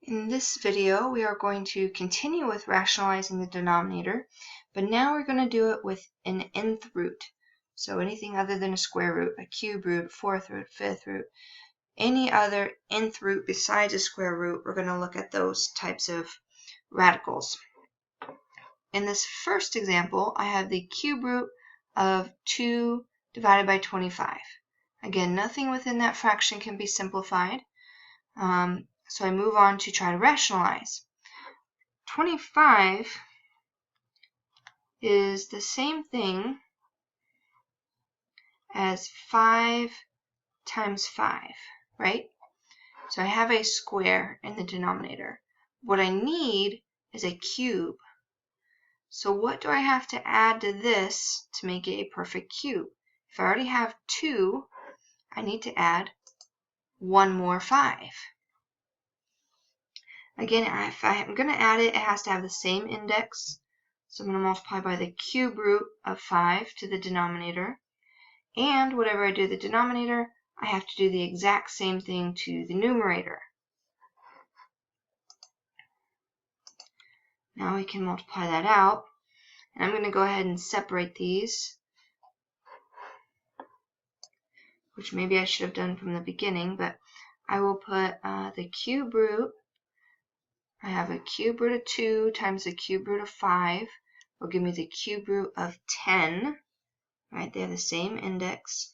In this video, we are going to continue with rationalizing the denominator, but now we're going to do it with an nth root. So anything other than a square root, a cube root, fourth root, fifth root, any other nth root besides a square root, we're going to look at those types of radicals. In this first example, I have the cube root of 2 divided by 25. Again, nothing within that fraction can be simplified. So I move on to try to rationalize. 25 is the same thing as 5 times 5, right? So I have a square in the denominator. What I need is a cube. So what do I have to add to this to make it a perfect cube? If I already have 2, I need to add one more 5. Again, if I'm going to add it, it has to have the same index. So I'm going to multiply by the cube root of 5 to the denominator. And whatever I do to the denominator, I have to do the exact same thing to the numerator. Now we can multiply that out. And I'm going to go ahead and separate these, which maybe I should have done from the beginning, but I will put the cube root. I have a cube root of 2 times the cube root of 5 will give me the cube root of 10, right? They have the same index.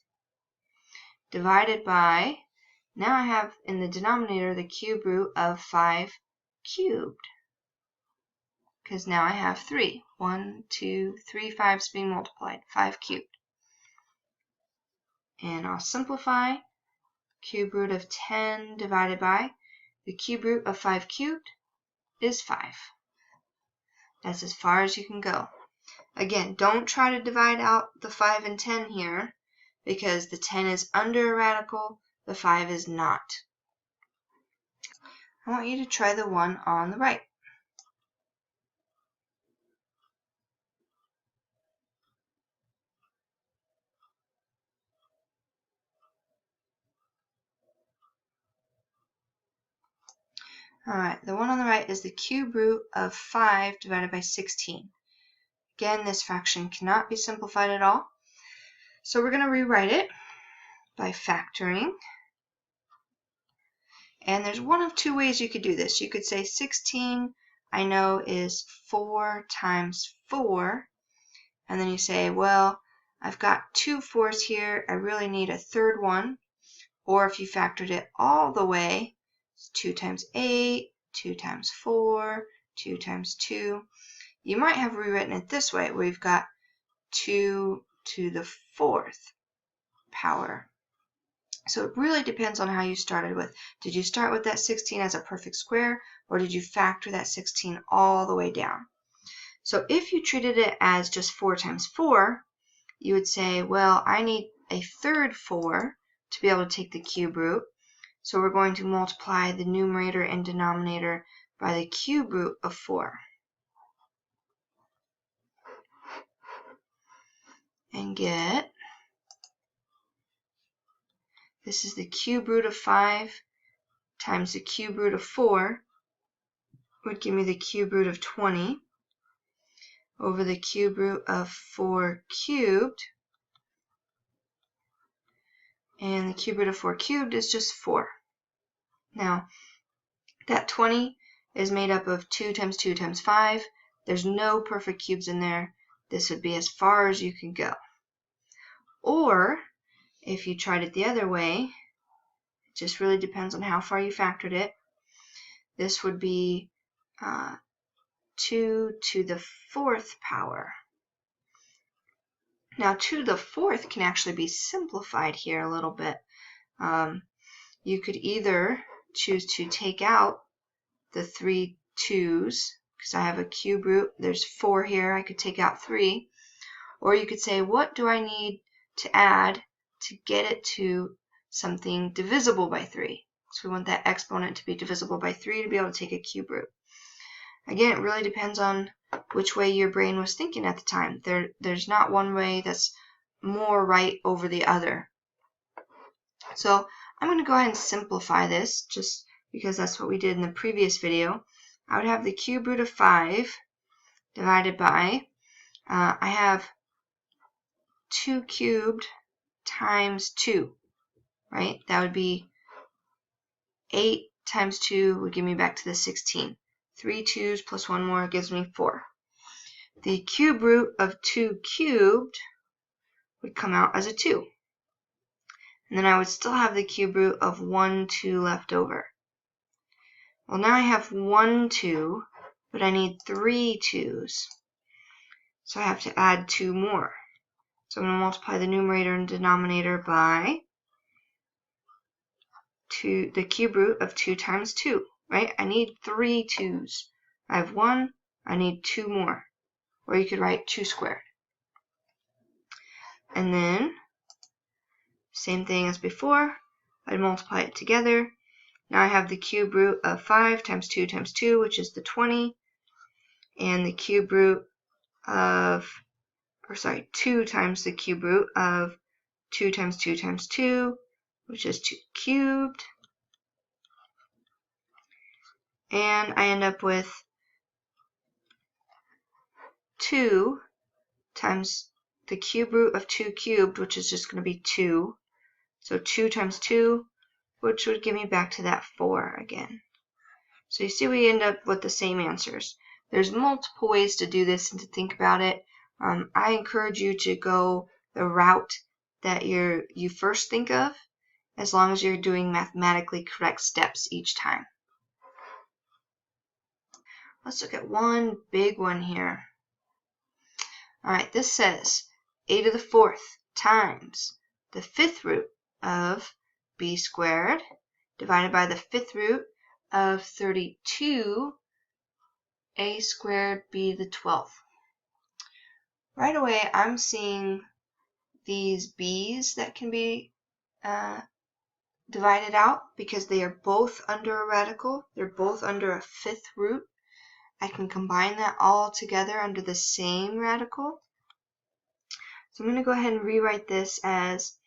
Divided by, now I have in the denominator the cube root of 5 cubed, because now I have 3. 1, 2, 3 5s being multiplied, 5 cubed. And I'll simplify. Cube root of 10 divided by the cube root of 5 cubed is 5. That's as far as you can go. Again, don't try to divide out the 5 and 10 here, because the 10 is under a radical, the 5 is not. I want you to try the one on the right. Alright, the one on the right is the cube root of 5 divided by 16. Again, this fraction cannot be simplified at all. So we're going to rewrite it by factoring. And there's one of two ways you could do this. You could say 16, I know, is 4 times 4. And then you say, well, I've got 2 4s here. I really need a third one. Or if you factored it all the way, 2 times 8, 2 times 4, 2 times 2. You might have rewritten it this way, where you've got 2 to the 4th power. So it really depends on how you started with. Did you start with that 16 as a perfect square, or did you factor that 16 all the way down? So if you treated it as just 4 times 4, you would say, well, I need a third 4 to be able to take the cube root. So we're going to multiply the numerator and denominator by the cube root of 4. And get, this is the cube root of 5 times the cube root of 4 would give me the cube root of 20 over the cube root of 4 cubed. And the cube root of 4 cubed is just 4. Now, that 20 is made up of 2 times 2 times 5. There's no perfect cubes in there. This would be as far as you can go. Or, if you tried it the other way, it just really depends on how far you factored it. This would be 2 to the 4th power. Now, 2 to the 4th can actually be simplified here a little bit. You could either choose to take out the 3 2's, because I have a cube root. There's 4 here. I could take out 3. Or you could say, what do I need to add to get it to something divisible by 3? So we want that exponent to be divisible by 3 to be able to take a cube root. Again, it really depends on which way your brain was thinking at the time. There's not one way that's more right over the other. So I'm going to go ahead and simplify this just because that's what we did in the previous video, I would have the cube root of 5 divided by, I have 2 cubed times 2, right? That would be 8 times 2 would give me back to the 16. 3 2's plus 1 more gives me 4. The cube root of 2 cubed would come out as a 2. And then I would still have the cube root of 1 2 left over. Well, now I have 1 2, but I need 3 2's. So I have to add 2 more. So I'm going to multiply the numerator and denominator by the cube root of 2 times 2, right? I need 3 2's. I have 1, I need 2 more. Or you could write 2 squared. And then, same thing as before, I'd multiply it together. Now I have the cube root of 5 times 2 times 2, which is the 20, and the cube root of, 2 times the cube root of 2 times 2 times 2, which is 2 cubed. And I end up with 2 times the cube root of 2 cubed, which is just going to be 2. So 2 times 2, which would give me back to that 4 again. So you see we end up with the same answers. There's multiple ways to do this and to think about it. I encourage you to go the route that you first think of, as long as you're doing mathematically correct steps each time. Let's look at one big one here. Alright, this says a to the 4th times the 5th root of b squared divided by the 5th root of 32 a squared b to the 12th. Right away, I'm seeing these b's that can be divided out because they are both under a radical. They're both under a 5th root. I can combine that all together under the same radical. So I'm going to go ahead and rewrite this as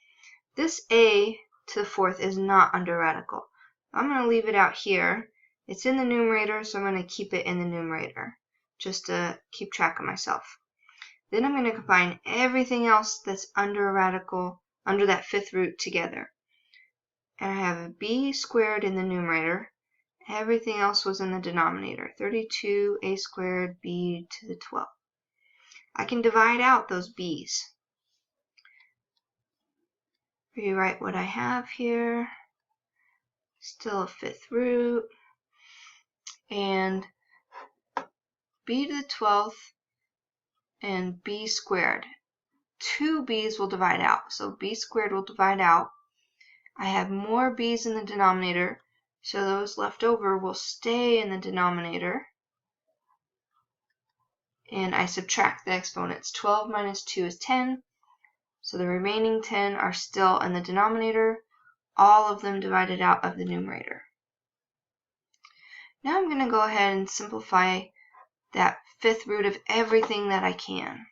this a to the 4th is not under radical. I'm going to leave it out here. It's in the numerator, so I'm going to keep it in the numerator just to keep track of myself. Then I'm going to combine everything else that's under a radical, under that 5th root together. And I have a b squared in the numerator. Everything else was in the denominator. 32 a squared b to the 12th. I can divide out those b's. Rewrite what I have here. Still a 5th root. And b to the 12th and b squared. 2 b's will divide out. So b squared will divide out. I have more b's in the denominator, so those left over will stay in the denominator. And I subtract the exponents. 12 minus 2 is 10. So the remaining 10 are still in the denominator, all of them divided out of the numerator. Now I'm going to go ahead and simplify that 5th root of everything that I can.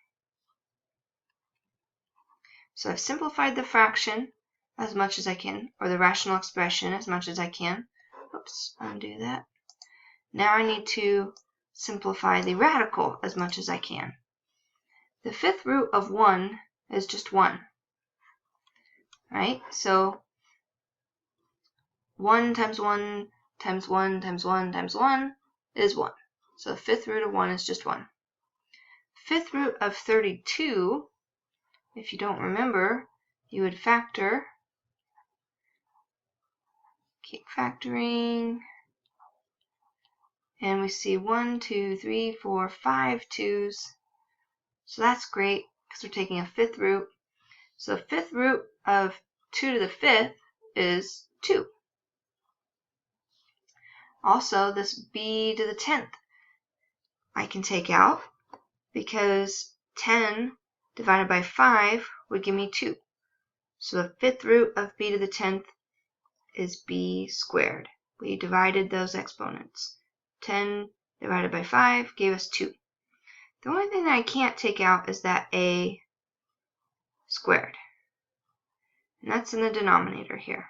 So I've simplified the fraction as much as I can, or the rational expression as much as I can. Oops, undo that. Now I need to simplify the radical as much as I can. The 5th root of 1 is just 1. Right? So 1 times 1 times 1 times 1 times 1 is 1. So the 5th root of 1 is just 1. 5th root of 32, if you don't remember, you would factor. Keep factoring. And we see 1, 2, 3, 4, 5 2's. So that's great because we're taking a 5th root. So the 5th root of 2 to the 5th is 2. Also, this b to the 10th I can take out because 10 divided by 5 would give me 2. So the 5th root of b to the 10th is b squared. We divided those exponents. 10 divided by 5 gave us 2. The only thing that I can't take out is that a squared. And that's in the denominator here.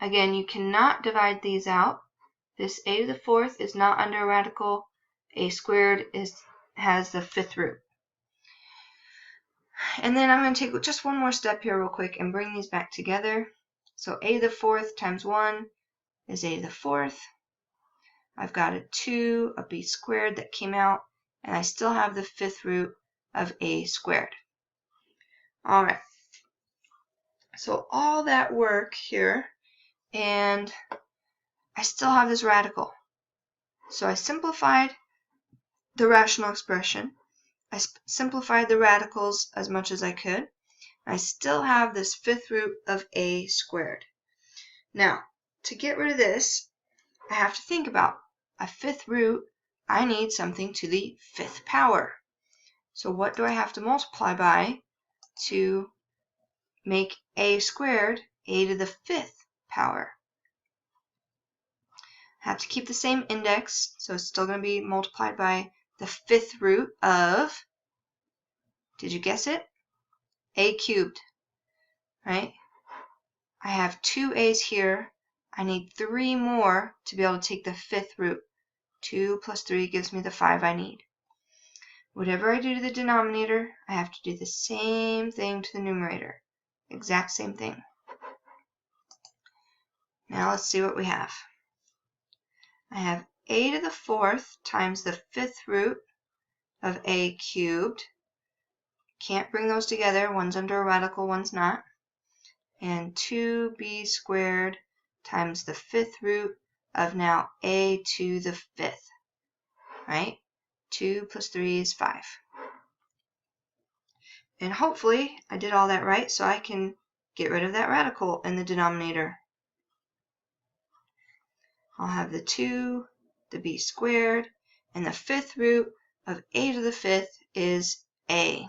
Again, you cannot divide these out. This a to the fourth is not under a radical. A squared has the fifth root. And then I'm going to take just one more step here real quick and bring these back together. So a to the fourth times 1 is a to the fourth. I've got a 2 of b squared that came out, and I still have the fifth root of a squared. All right. So all that work here, and I still have this radical. So I simplified the rational expression. I simplified the radicals as much as I could. I still have this fifth root of a squared. Now, to get rid of this, I have to think about a fifth root. I need something to the fifth power. So what do I have to multiply by to make a squared a to the fifth power? I have to keep the same index, so it's still going to be multiplied by the fifth root of, did you guess it? A cubed, right? I have 2 a's here. I need 3 more to be able to take the fifth root. 2 plus 3 gives me the 5 I need. Whatever I do to the denominator, I have to do the same thing to the numerator. Exact same thing. Now let's see what we have. I have a to the fourth times the fifth root of a cubed. Can't bring those together. One's under a radical, one's not. And 2b squared times the fifth root of now a to the fifth. Right? 2 plus 3 is 5. And hopefully I did all that right, so I can get rid of that radical in the denominator. I'll have the 2, the b squared, and the fifth root of a to the fifth is a.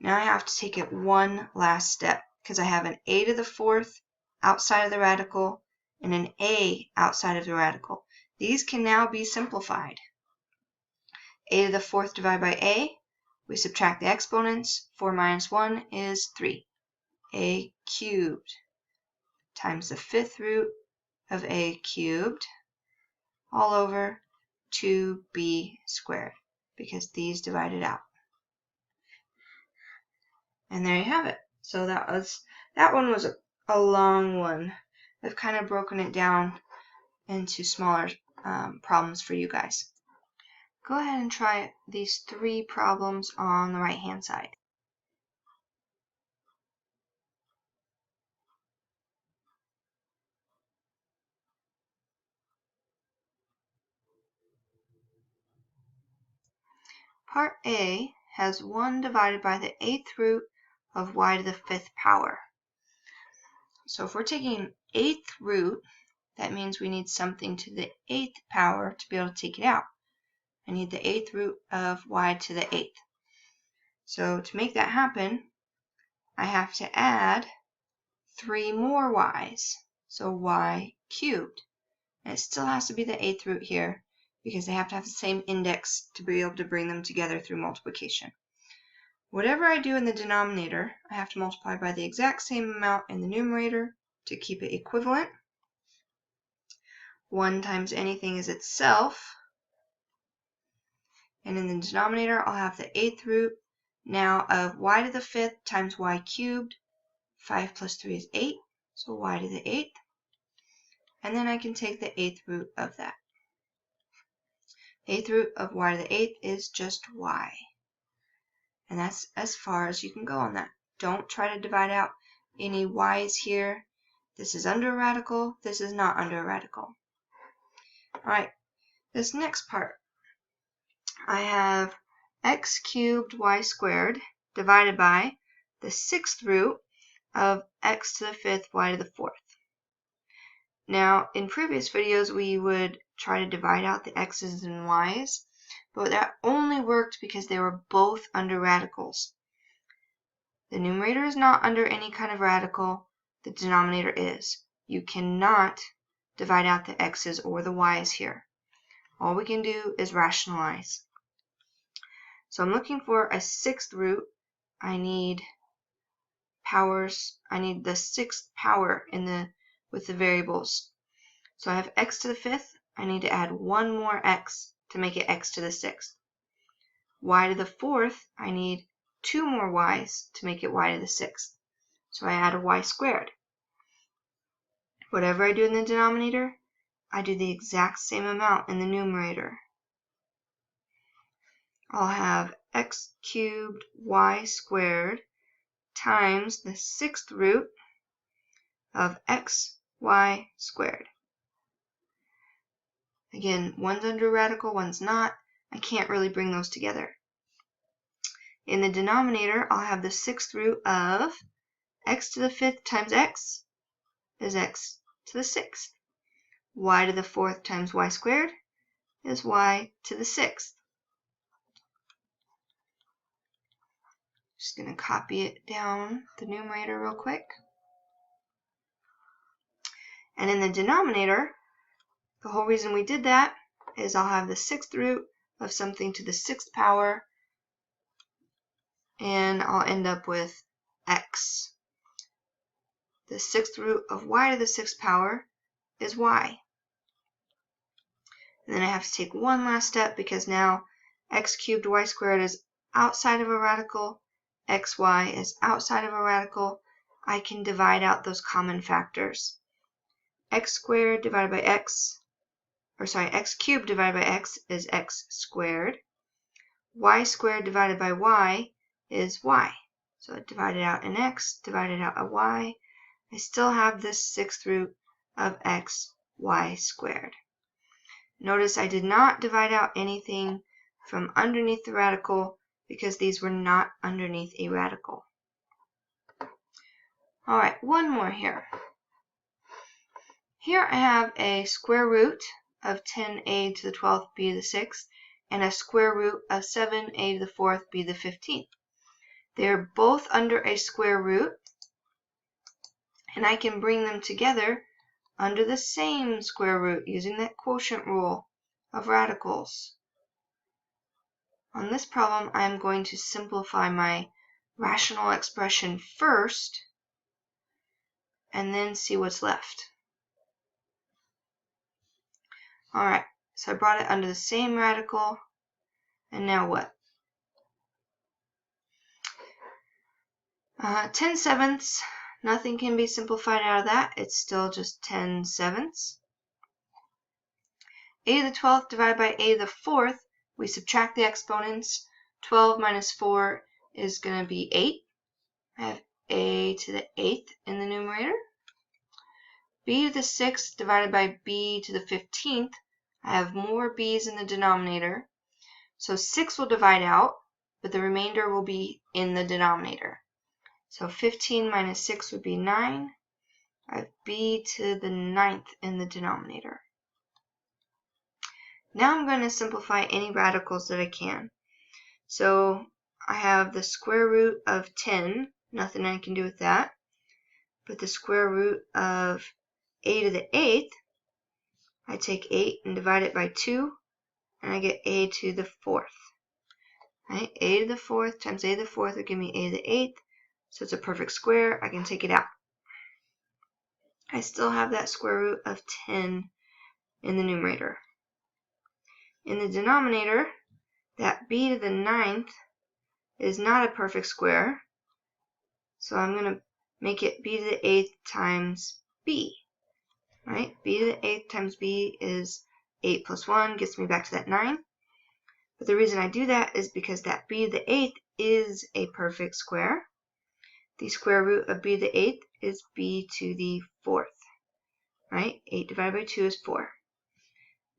Now I have to take it one last step, because I have an a to the fourth outside of the radical and an a outside of the radical. These can now be simplified. A to the fourth divided by a. We subtract the exponents. 4 minus 1 is 3. A cubed times the fifth root of a cubed all over 2b squared, because these divided out. And there you have it. So that one was a long one. I've kind of broken it down into smaller problems for you guys. Go ahead and try these 3 problems on the right hand side. Part A has 1 divided by the 8th root of y to the 5th power. So if we're taking 8th root, that means we need something to the 8th power to be able to take it out. I need the 8th root of y to the 8th. So to make that happen, I have to add 3 more y's. So y cubed. And it still has to be the 8th root here, because they have to have the same index to be able to bring them together through multiplication. Whatever I do in the denominator, I have to multiply by the exact same amount in the numerator to keep it equivalent. 1 times anything is itself. And in the denominator, I'll have the 8th root now of y to the 5th times y cubed. 5 plus 3 is 8, so y to the 8th. And then I can take the 8th root of that. 8th root of y to the 8th is just y. And that's as far as you can go on that. Don't try to divide out any y's here. This is under a radical. This is not under a radical. Alright, this next part. I have x cubed y squared divided by the 6th root of x to the 5th y to the 4th. Now, in previous videos, we would try to divide out the x's and y's, but that only worked because they were both under radicals. The numerator is not under any kind of radical. The denominator is. You cannot divide out the x's or the y's here. All we can do is rationalize. So I'm looking for a 6th root. I need powers. I need the 6th power with the variables. So I have x to the 5th. I need to add one more x to make it x to the 6th. Y to the 4th, I need 2 more y's to make it y to the 6th. So I add a y squared. Whatever I do in the denominator, I do the exact same amount in the numerator. I'll have x cubed y squared times the 6th root of xy squared. Again, one's under radical, one's not. I can't really bring those together. In the denominator, I'll have the 6th root of x to the 5th times x is x to the 6th. Y to the 4th times y squared is y to the 6th. Just going to copy it down the numerator real quick. And in the denominator, the whole reason we did that is I'll have the 6th root of something to the 6th power, and I'll end up with x. The 6th root of y to the 6th power is y. And then I have to take one last step because now x cubed y squared is outside of a radical, xy is outside of a radical. I can divide out those common factors. X squared divided by x, x cubed divided by x is x squared. Y squared divided by y is y. So I divided out an x, divided out a y. I still have this 6th root of x y squared. Notice I did not divide out anything from underneath the radical because these were not underneath a radical. Alright, one more here. Here I have a square root of 10a to the 12th b to the 6th and a square root of 7a to the 4th b to the 15th. They are both under a square root, and I can bring them together under the same square root using that quotient rule of radicals. On this problem, I am going to simplify my rational expression first and then see what's left. Alright, so I brought it under the same radical, and now what? 10 sevenths, nothing can be simplified out of that. It's still just 10 sevenths. A to the 12th divided by a to the 4th, we subtract the exponents. 12 minus 4 is going to be 8. I have a to the 8th in the numerator. B to the 6th divided by b to the 15th. I have more b's in the denominator. So 6 will divide out, but the remainder will be in the denominator. So 15 minus 6 would be 9. I have b to the 9th in the denominator. Now I'm going to simplify any radicals that I can. So I have the square root of 10. Nothing I can do with that. But the square root of a to the 8th, I take 8 and divide it by 2, and I get a to the 4th. Right? A to the 4th times a to the 4th will give me a to the 8th. So it's a perfect square. I can take it out. I still have that square root of 10 in the numerator. In the denominator, that b to the 9th is not a perfect square. So I'm going to make it b to the 8th times b. Right? b to the 8th times b is 8 plus 1 gets me back to that 9. But the reason I do that is because that b to the 8th is a perfect square. The square root of b to the 8th is b to the 4th. Right? 8 divided by 2 is 4.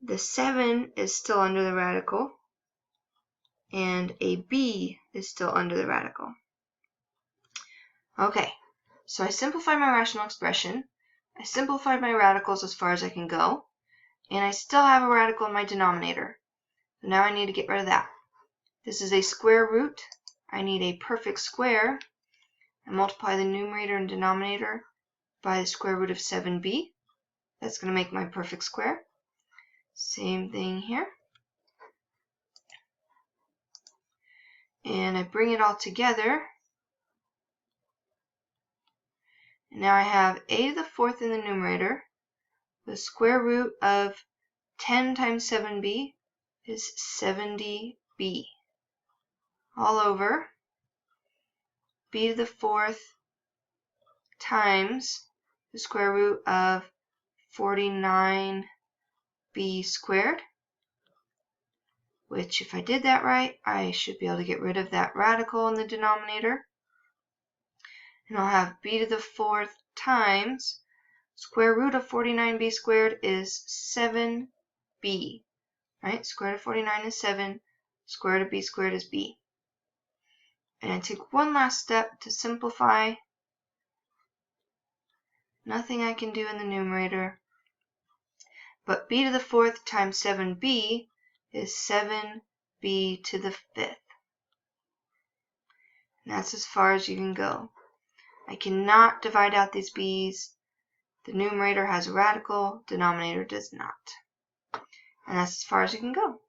The 7 is still under the radical, and a b is still under the radical. Okay, so I simplified my rational expression. I simplified my radicals as far as I can go, and I still have a radical in my denominator. So now I need to get rid of that. This is a square root. I need a perfect square. I multiply the numerator and denominator by the square root of 7b. That's going to make my perfect square. Same thing here. And I bring it all together. And now I have a to the fourth in the numerator. The square root of 10 times 7b is 70b. All over b to the fourth times the square root of 49b squared, which if I did that right, I should be able to get rid of that radical in the denominator. And I'll have b to the fourth times square root of 49b squared is 7b. Right? Square root of 49 is 7. Square root of b squared is b. And I take one last step to simplify. Nothing I can do in the numerator. But b to the fourth times 7b is 7b to the fifth. And that's as far as you can go. I cannot divide out these b's. The numerator has a radical, denominator does not. And that's as far as you can go.